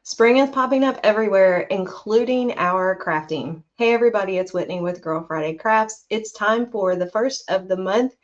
Spring is popping up everywhere, including our crafting. Hey everybody, it's Whitney with Girl Friday Crafts. It's time for the first of the month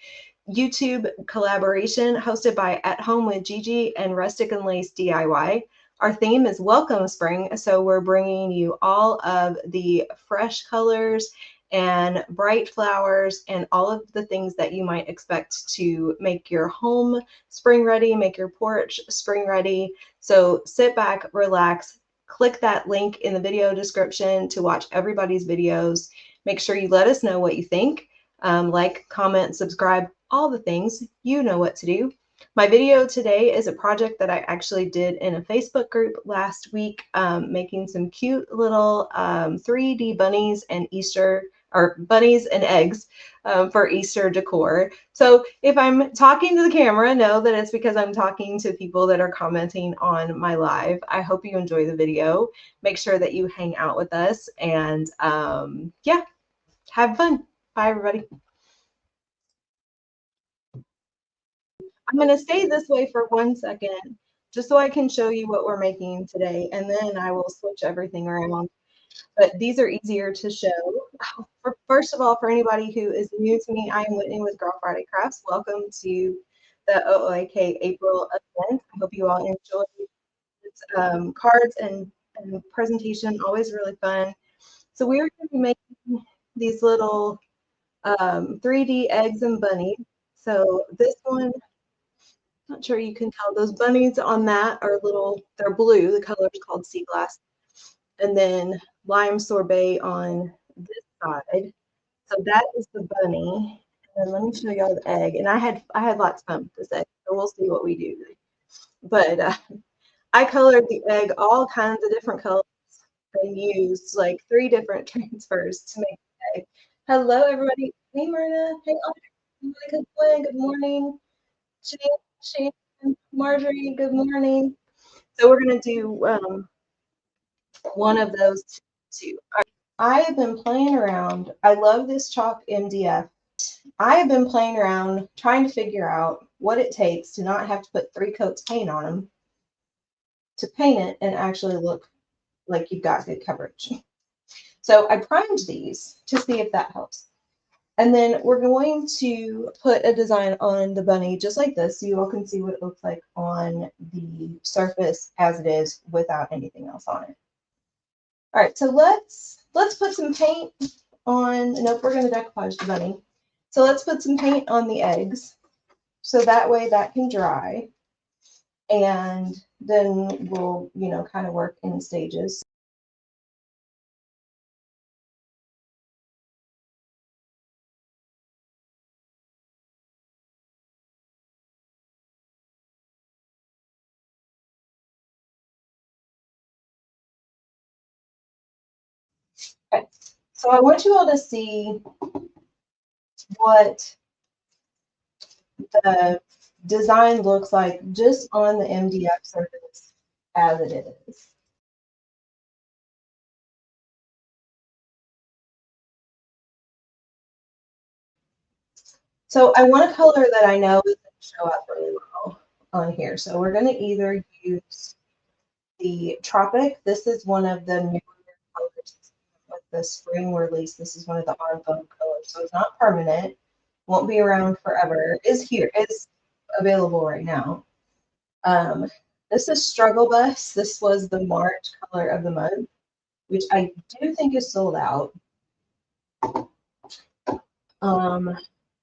YouTube collaboration hosted by At Home with Gigi and Rustic and Lace DIY. Our theme is Welcome Spring, so we're bringing you all of the fresh colors and bright flowers and all of the things that you might expect to make your home spring ready, make your porch spring ready. So sit back, relax, click that link in the video description to watch everybody's videos. Make sure you let us know what you think. Like, comment, subscribe, all the things. You know what to do. My video today is a project that I actually did in a Facebook group last week, making some cute little 3D bunnies and bunnies and eggs for Easter decor. So if I'm talking to the camera, know that it's because I'm talking to people that are commenting on my live. I hope you enjoy the video. Make sure that you hang out with us and yeah, have fun. Bye everybody. I'm going to stay this way for 1 second just so I can show you what we're making today, and then I will switch everything around. But these are easier to show. First of all, for anybody who is new to me, I am Whitney with Girl Friday Crafts. Welcome to the OOAK April event. I hope you all enjoy its cards and presentation, always really fun. So we are going to be making these little 3D eggs and bunnies. So this one, not sure you can tell, those bunnies on that are little, they're blue, the color is called sea glass. And then lime sorbet on this side. So that is the bunny. And then let me show y'all the egg. And I had lots of fun with this egg, so we'll see what we do. But I colored the egg all kinds of different colors and used like 3 different transfers to make the egg. Hello, everybody. Hey, Myrna. Hey, Audrey. Good morning. Shane, Marjorie, good morning. So we're going to do one of those two. I have been playing around. I love this chalk MDF. I have been playing around trying to figure out what it takes to not have to put 3 coats paint on them to paint it and actually look like you've got good coverage. So I primed these to see if that helps. And then we're going to put a design on the bunny just like this so you all can see what it looks like on the surface as it is without anything else on it. All right, so let's put some paint on, nope, we're going to decoupage the bunny. So let's put some paint on the eggs so that way that can dry. And then we'll, kind of work in stages. Okay, so I want you all to see what the design looks like just on the MDF surface as it is. So I want a color that I know is going to show up really well on here. So we're going to either use the Tropic. This is one of the newer colors with the spring release. This is one of the on foam colors. So it's not permanent, won't be around forever. Is available right now. This is Struggle Bus. This was the March color of the month, which I do think is sold out.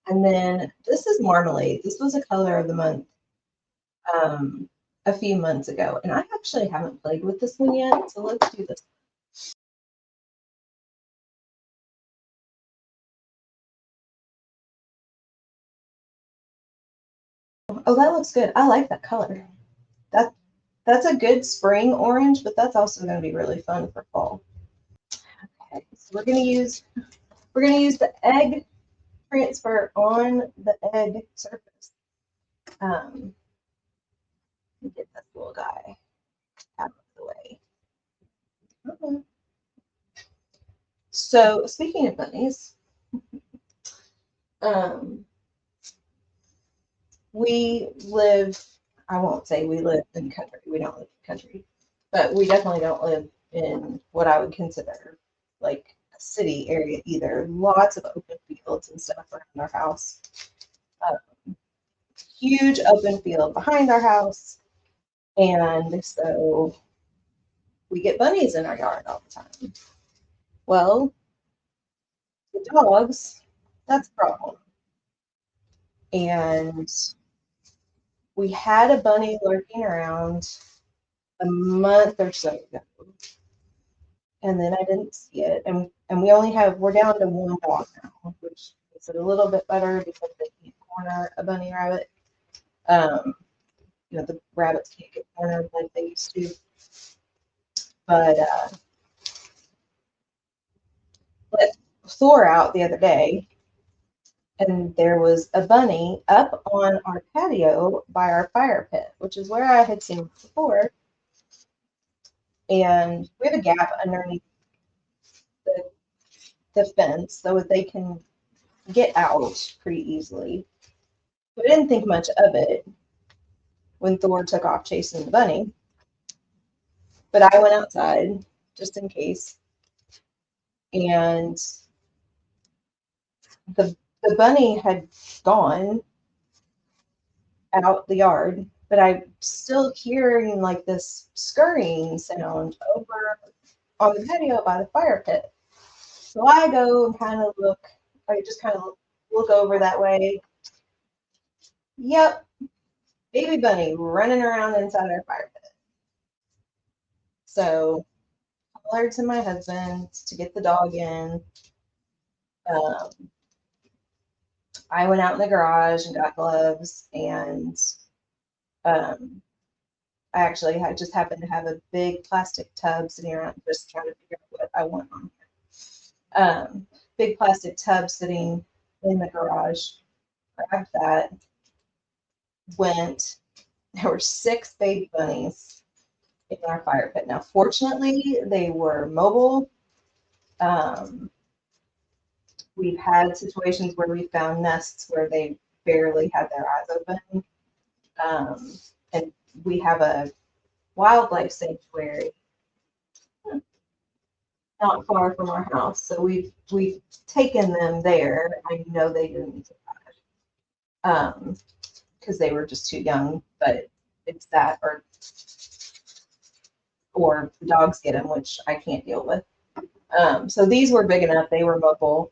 And then this is Marmalade. This was a color of the month a few months ago, and I actually haven't played with this one yet, so let's do this. Oh, that looks good. I like that color. That's a good spring orange, but that's also going to be really fun for fall. Okay, so we're going to use the egg transfer on the egg surface. Get this little guy out of the way. Okay. So speaking of bunnies, we live, I won't say we live in the country. We don't live in the country. But we definitely don't live in what I would consider like a city area either. Lots of open fields and stuff around our house. Uh, Huge open field behind our house. And so we get bunnies in our yard all the time. Well, the dogs, that's a problem. And we had a bunny lurking around a month or so ago. And then I didn't see it. And we're down to one dog now, which makes it a little bit better because they can't corner a bunny rabbit. Um, the rabbits can't get cornered like they used to. But let Thor out the other day, and there was a bunny up on our patio by our fire pit, which is where I had seen it before. And we have a gap underneath the, the fence so that they can get out pretty easily. So I didn't think much of it when Thor took off chasing the bunny. But I went outside just in case. And the bunny had gone out the yard, but I'm still hearing like this scurrying sound over on the patio by the fire pit. So I go and kind of look, I just kind of look over that way. Yep, baby bunny running around inside our fire pit. So I hollered to my husband to get the dog in. Um, I went out in the garage and got gloves, and um, I actually just happened to have a big plastic tub sitting around, just trying to figure out what I want on here. Big plastic tub sitting in the garage. Grabbed that. Went. There were 6 baby bunnies in our fire pit. Now, fortunately, they were mobile. Um, we've had situations where we found nests where they barely had their eyes open. And we have a wildlife sanctuary not far from our house, so we've taken them there. I know they didn't survive because they were just too young, but it's that or the dogs get them, which I can't deal with. So these were big enough; they were mobile.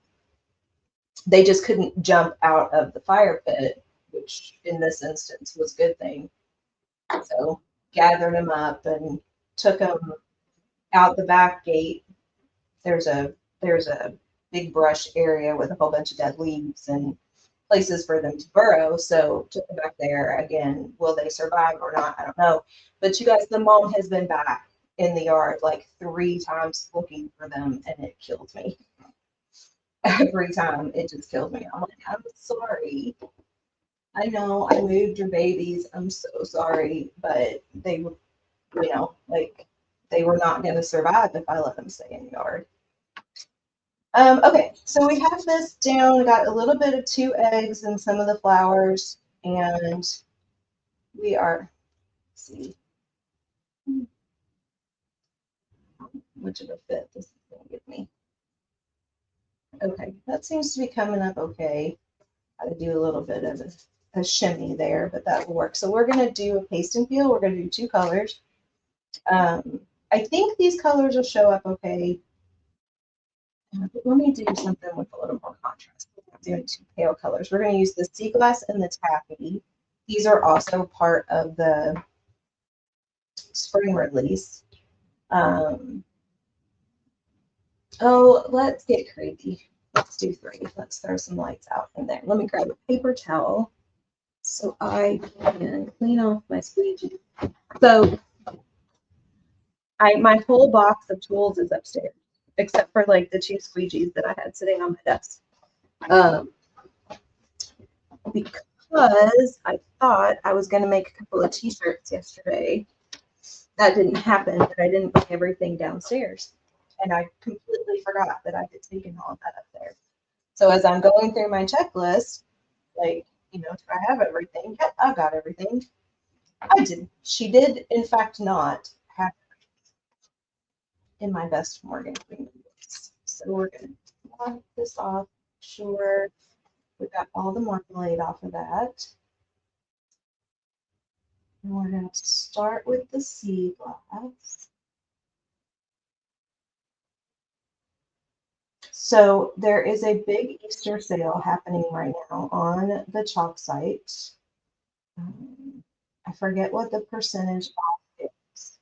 They just couldn't jump out of the fire pit, which in this instance was a good thing. So gathered them up and took them out the back gate. There's a big brush area with a whole bunch of dead leaves and places for them to burrow. So took them back there again. Will they survive or not? I don't know. But you guys, the mom has been back in the yard like 3 times looking for them, and it killed me. Every time it just killed me. I'm like, I'm sorry. I know I moved your babies. I'm so sorry, but they were, like they were not going to survive if I let them stay in the yard. Okay, so we have this down. We got a little bit of 2 eggs and some of the flowers, and we are, let's see, which of a fit this is going to give me. Okay, that seems to be coming up okay. Got to do a little bit of a shimmy there, but that will work. So we're going to do a paste and peel. We're going to do 2 colors. I think these colors will show up okay. But let me do something with a little more contrast. We're not doing 2 pale colors. We're going to use the sea glass and the taffy. These are also part of the spring release. Let's get crazy. Let's do 3. Let's throw some lights out in there. Let me grab a paper towel so I can clean off my squeegee. So my whole box of tools is upstairs, except for like the 2 squeegees that I had sitting on my desk. Because I thought I was going to make a couple of t-shirts yesterday. That didn't happen, but I didn't bring everything downstairs. And I completely forgot that I had taken all of that up there. So as I'm going through my checklist, like, do I have everything? Yep, I've got everything. I did. She did, in fact, not have. in my best Morgan Freeman voice. So we're going to wash this off. Sure, we got all the marmalade off of that. And we're going to start with the sea glass. So there is a big Easter sale happening right now on the chalk site. I forget what the percentage off is.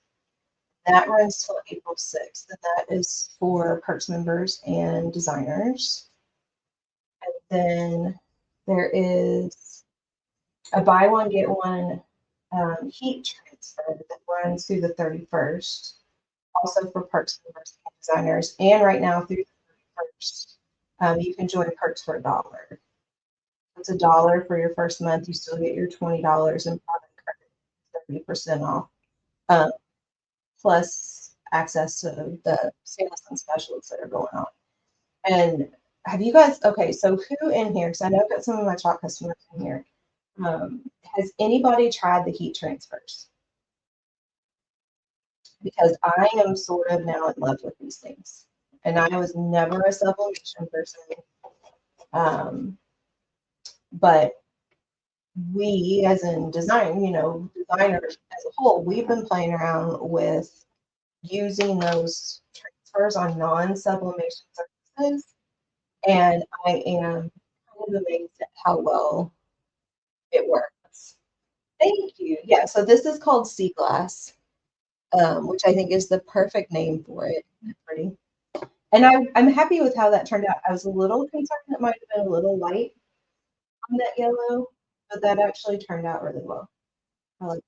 That runs till April 6th, and that is for Perks members and designers. And then there is a buy one, get one heat transfer that runs through the 31st, also for Perks members and designers. And right now through the 31st, you can join Perks for $1. It's $1 for your first month. You still get your $20 in product credit, 30% off, plus access to the sales and specials that are going on. And have you guys, okay, so who in here, because I know I've got some of my chalk customers in here, has anybody tried the heat transfers? Because I am sort of now in love with these things. And I was never a sublimation person. But we, as in design, designers as a whole, we've been playing around with using those transfers on non-sublimation surfaces. And I am kind of amazed at how well it works. Thank you. Yeah, so this is called sea glass, which I think is the perfect name for it. Pretty. And I'm happy with how that turned out. I was a little concerned it might have been a little light on that yellow, but that actually turned out really well. I like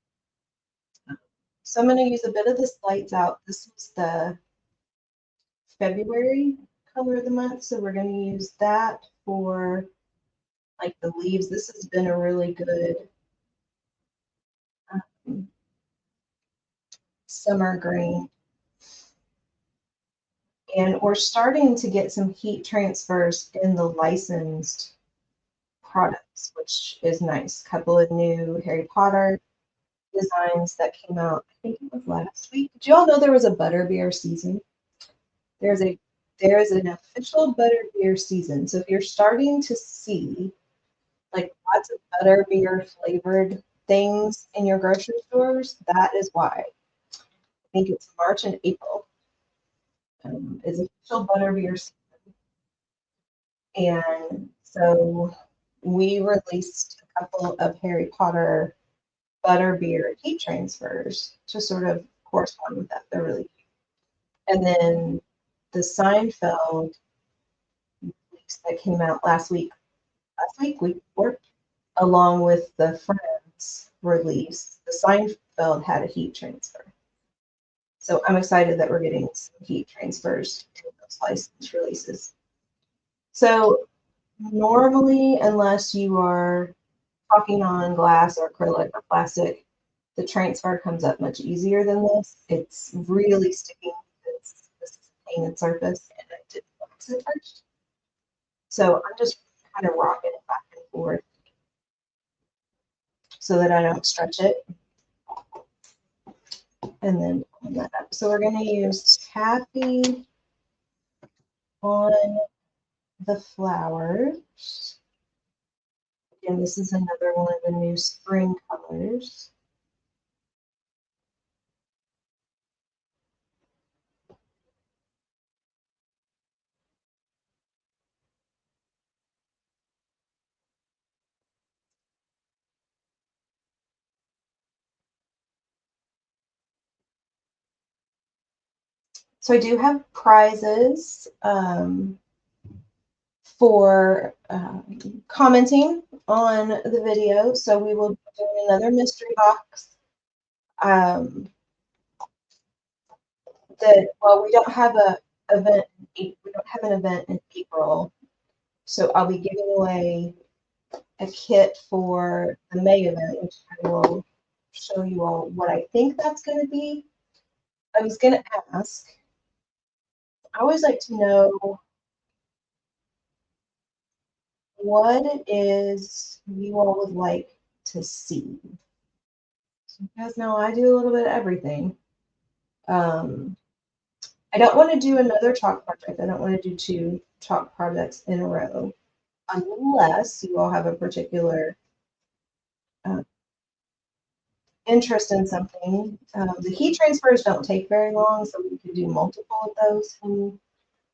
that. So I'm going to use a bit of this lights out. This was the February color of the month, so we're going to use that for like the leaves. This has been a really good summer green. And we're starting to get some heat transfers in the licensed products, which is nice. A couple of new Harry Potter designs that came out, I think it was last week. Did you all know there was a butterbeer season? There is an official butterbeer season. So if you're starting to see like lots of butterbeer flavored things in your grocery stores, that is why. I think it's March and April is official butterbeer season. And so we released a couple of Harry Potter butterbeer heat transfers to sort of correspond with that. They're really cute. And then the Seinfeld release that came out week before, along with the Friends release, the Seinfeld had a heat transfer. So I'm excited that we're getting some heat transfers in those license releases. So normally, unless you are talking on glass or acrylic or plastic, the transfer comes up much easier than this. It's really sticking because this is a painted surface and I didn't wax it first. So I'm just kind of rocking it back and forth so that I don't stretch it. And then pull that up. So we're going to use taffy on the flowers. And this is another one of the new spring colors. So I do have prizes for commenting on the video. So we will do another mystery box. We don't have an event in April, so I'll be giving away a kit for the May event, which I will show you all what I think that's going to be. I was going to ask, I always like to know what it is you all would like to see. So you guys know I do a little bit of everything. I don't want to do another chalk project. I don't want to do two chalk projects in a row unless you all have a particular uh, interest in something. The heat transfers don't take very long, so we could do multiple of those in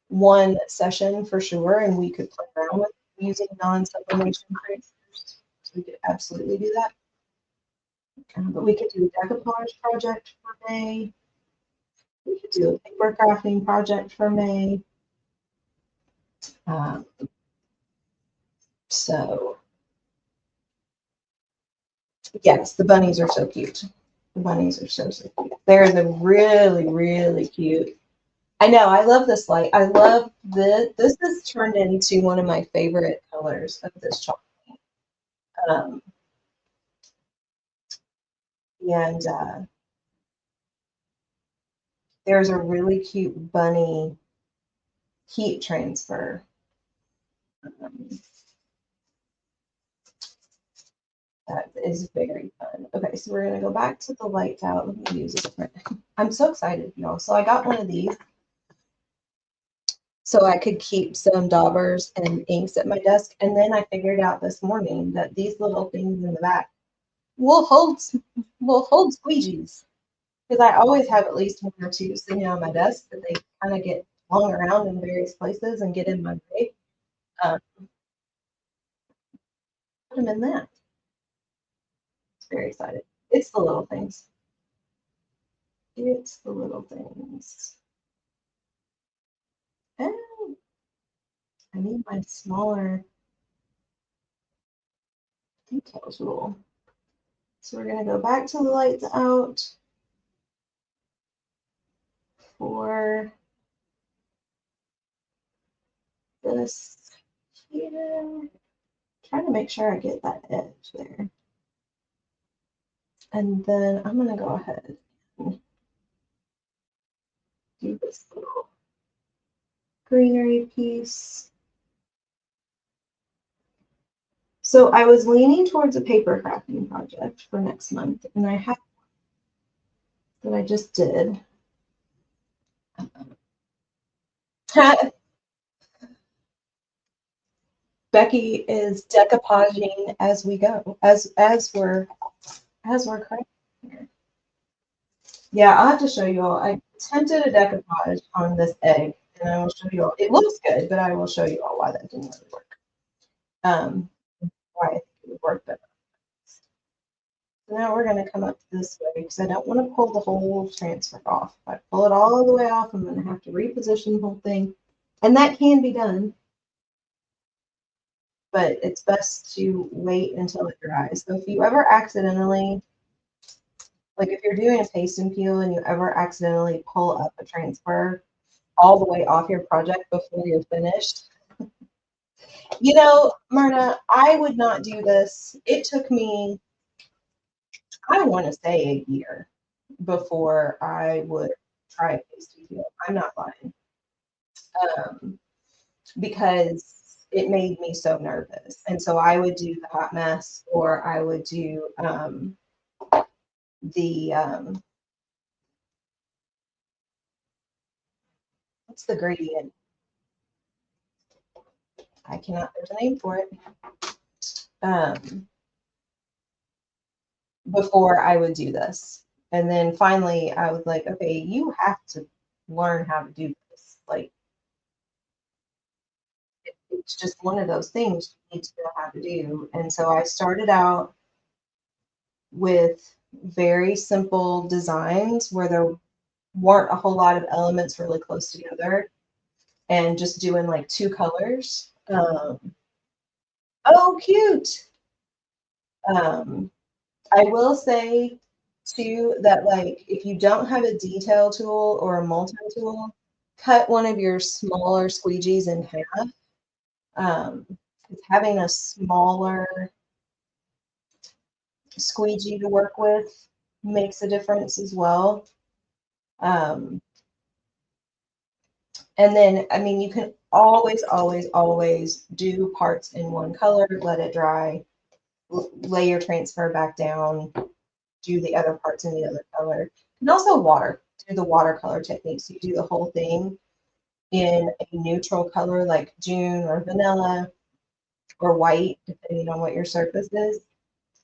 one session for sure, and we could play around with using non-sublimation transfers. So we could absolutely do that. But we could do a decoupage project for May. We could do a paper crafting project for May. Um, so yes, the bunnies are so cute. The bunnies are so cute. There's a really, really cute. I know, I love this light. I love this. This has turned into one of my favorite colors of this chalk. Um, and there's a really cute bunny heat transfer. Um, that is very fun. Okay, so we're gonna go back to the lights out. Let me use a different. I'm so excited, y'all. So I got one of these so I could keep some daubers and inks at my desk. And then I figured out this morning that these little things in the back will hold squeegees. Because I always have at least one or two sitting on my desk that they kind of get flung around in various places and get in my way. Um, put them in that. It's very excited. It's the little things. It's the little things. And I need my smaller detail tool. So we're going to go back to the lights out for this here. Trying to make sure I get that edge there. And then I'm going to go ahead and do this little greenery piece. So I was leaning towards a paper crafting project for next month, and I have that I just did. Becky is decoupaging as we go, as we're crafting here. Yeah, I'll have to show you all. I attempted a decoupage on this egg, and I will show you all. It looks good, but I will show you all why that didn't really work. Why I think it would work better. So now we're going to come up this way because I don't want to pull the whole transfer off. If I pull it all the way off, I'm going to have to reposition the whole thing. And that can be done, but it's best to wait until it dries. So if you ever accidentally, like if you're doing a paste and peel and you ever accidentally pull up a transfer all the way off your project before you're finished, you know, Myrna, I would not do this. It took me, I want to say, a year before I would try a paste and peel. I'm not lying. Because it made me so nervous. And so I would do the hot mess, or I would do the what's the gradient? I cannot, there's a name for it. Before I would do this. And then finally I was like, okay, you have to learn how to do this. Like it's just one of those things you need to know how to do. And so I started out with very simple designs where there weren't a whole lot of elements really close together, and just doing like two colors. Oh, cute. I will say too that like if you don't have a detail tool or a multi-tool, cut one of your smaller squeegees in half. Um, having a smaller squeegee to work with makes a difference as well. And then, I mean, you can always, always, always do parts in one color, let it dry, lay your transfer back down, do the other parts in the other color. And also water. do the watercolor technique. So you do the whole thing in a neutral color like June or vanilla or white, depending on what your surface is,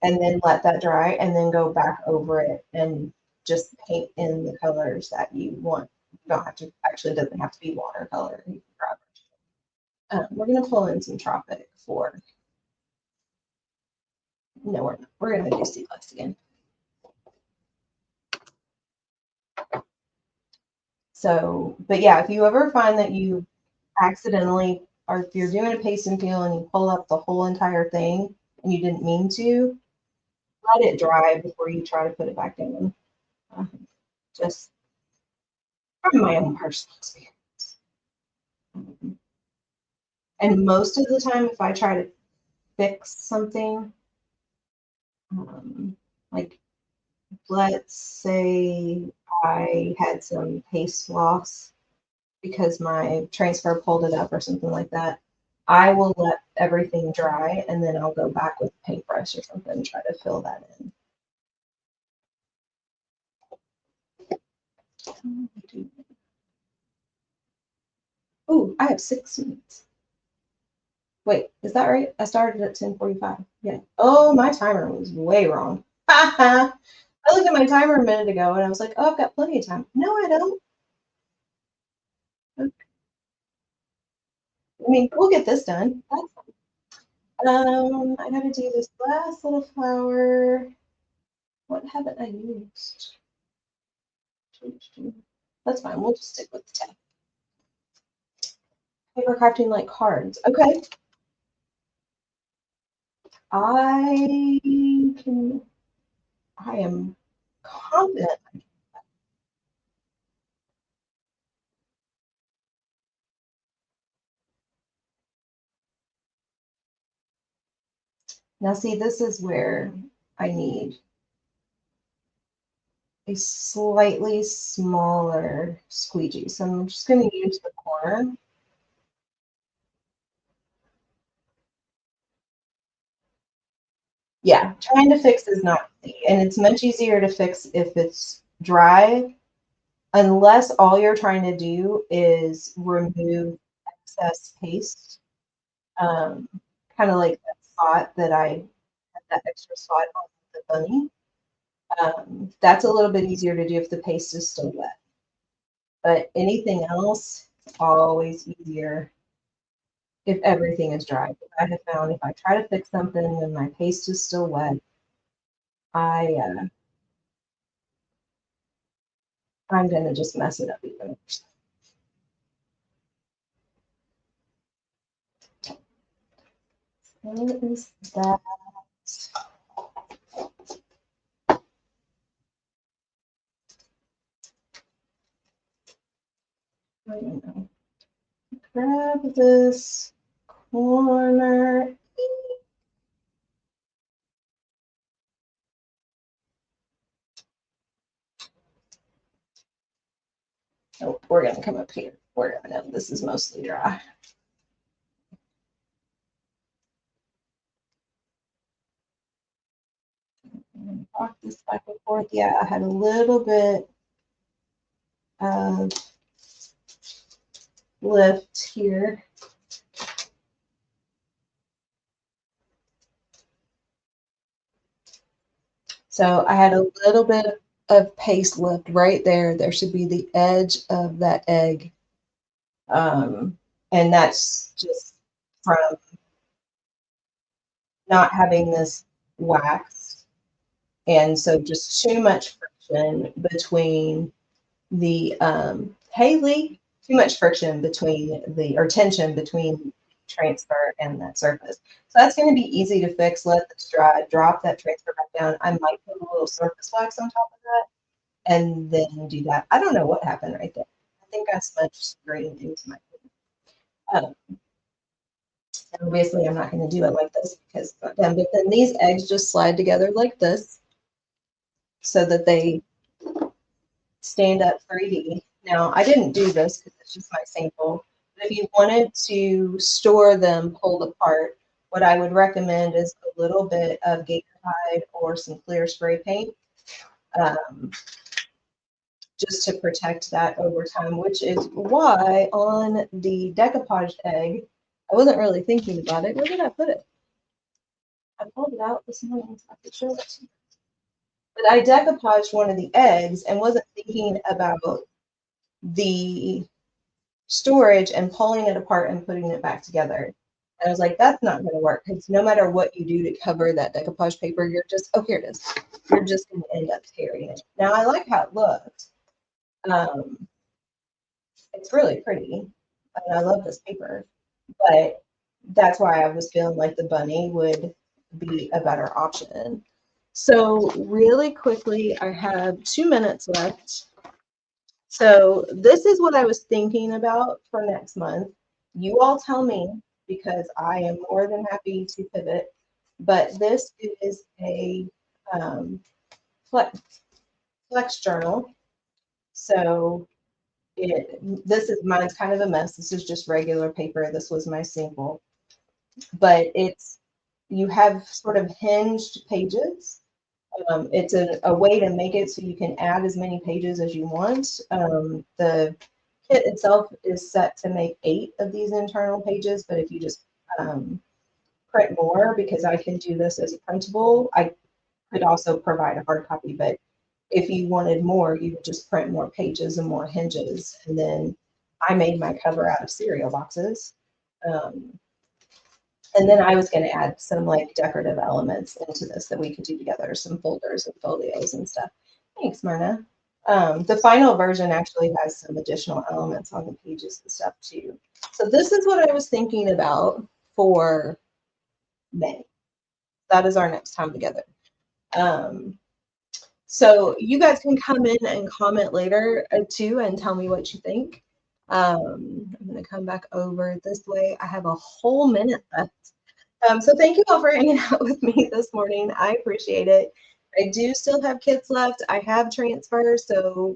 and then let that dry and then go back over it and just paint in the colors that you want. You don't have to, actually, it doesn't have to be watercolor. You can grab it. We're going to pull in some Tropic for, no, we're not. We're going to do sea glass again. So, but yeah, if you ever find that you accidentally, or if you're doing a paste and feel and you pull up the whole entire thing and you didn't mean to, let it dry before you try to put it back in. Just from my own personal experience. And most of the time, if I try to fix something, like let's say I had some paste loss because my transfer pulled it up or something like that, I will let everything dry and then I'll go back with a paintbrush or something and try to fill that in. Oh, I have 6 minutes. Wait, is that right? I started at 10:45. Yeah. Oh, my timer was way wrong. I looked at my timer a minute ago and I was like, oh, I've got plenty of time. No, I don't. I mean, we'll get this done. That's fine. I gotta do this last little flower. What haven't I used? That's fine. We'll just stick with the 10. Paper crafting like cards. Okay. I am confident. Now, see, this is where I need a slightly smaller squeegee. So I'm just going to use the corner. Yeah, trying to fix is not easy, and it's much easier to fix if it's dry, unless all you're trying to do is remove excess paste. Um, kind of like that spot that I had, that extra spot on the bunny. That's a little bit easier to do if the paste is still wet. But anything else, always easier if everything is dry. I have found if I try to fix something and my paste is still wet, I I'm gonna just mess it up even worse. What is that? I don't know. Grab this corner. Oh, we're gonna come up here. We're gonna know this is mostly dry. Rock this back and forth. Yeah, I had a little bit of lift here. So I had a little bit of paste lift right there. There should be the edge of that egg. And that's just from not having this wax. And so just too much friction between the Haley, too much friction between the, or tension between transfer and that surface. So that's going to be easy to fix. Let this dry, drop that transfer back down. I might put a little surface wax on top of that and then do that. I don't know what happened right there. I think I smudged green into my um, and obviously I'm not going to do it like this because it's not done. But then these eggs just slide together like this so that they stand up 3D. Now, I didn't do this because it's just my sample, but if you wanted to store them pulled apart, what I would recommend is a little bit of Gator Hide or some clear spray paint. Um, just to protect that over time, which is why on the decoupaged egg, I wasn't really thinking about it. Where did I put it? I pulled it out this morning so I could show it to you. But I decoupaged one of the eggs and wasn't thinking about the storage and pulling it apart and putting it back together. And I was like, that's not going to work because no matter what you do to cover that decoupage paper, you're just, oh, here it is. You're just going to end up tearing it. Now, I like how it looked. It's really pretty, and I love this paper, but that's why I was feeling like the bunny would be a better option. So really quickly, I have 2 minutes left. So this is what I was thinking about for next month. You all tell me because I am more than happy to pivot, but this is a flex journal. So this is mine's kind of a mess. This is just regular paper. This was my sample, but you have sort of hinged pages. It's a way to make it so you can add as many pages as you want. The kit itself is set to make 8 of these internal pages, but if you just print more, because I can do this as a printable, I could also provide a hard copy, but if you wanted more, you would just print more pages and more hinges. And then I made my cover out of cereal boxes. And then I was going to add some like decorative elements into this that we could do together, some folders and folios and stuff. Thanks, Myrna. The final version actually has some additional elements on the pages and stuff too. So this is what I was thinking about for May. That is our next time together. So you guys can come in and comment later too and tell me what you think. I'm going to come back over this way. I have a whole minute left. So thank you all for hanging out with me this morning. I appreciate it. I do still have kits left. I have transfers. So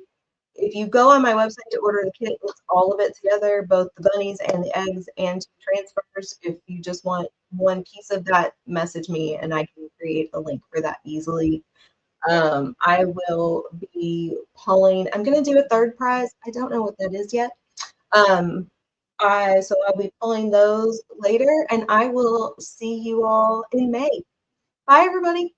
if you go on my website to order the kit, it's all of it together, both the bunnies and the eggs and transfers. If you just want one piece of that, message me and I can create a link for that easily. I will be pulling, I'm going to do a third prize. I don't know what that is yet. So I'll be pulling those later and I will see you all in May. Bye, everybody.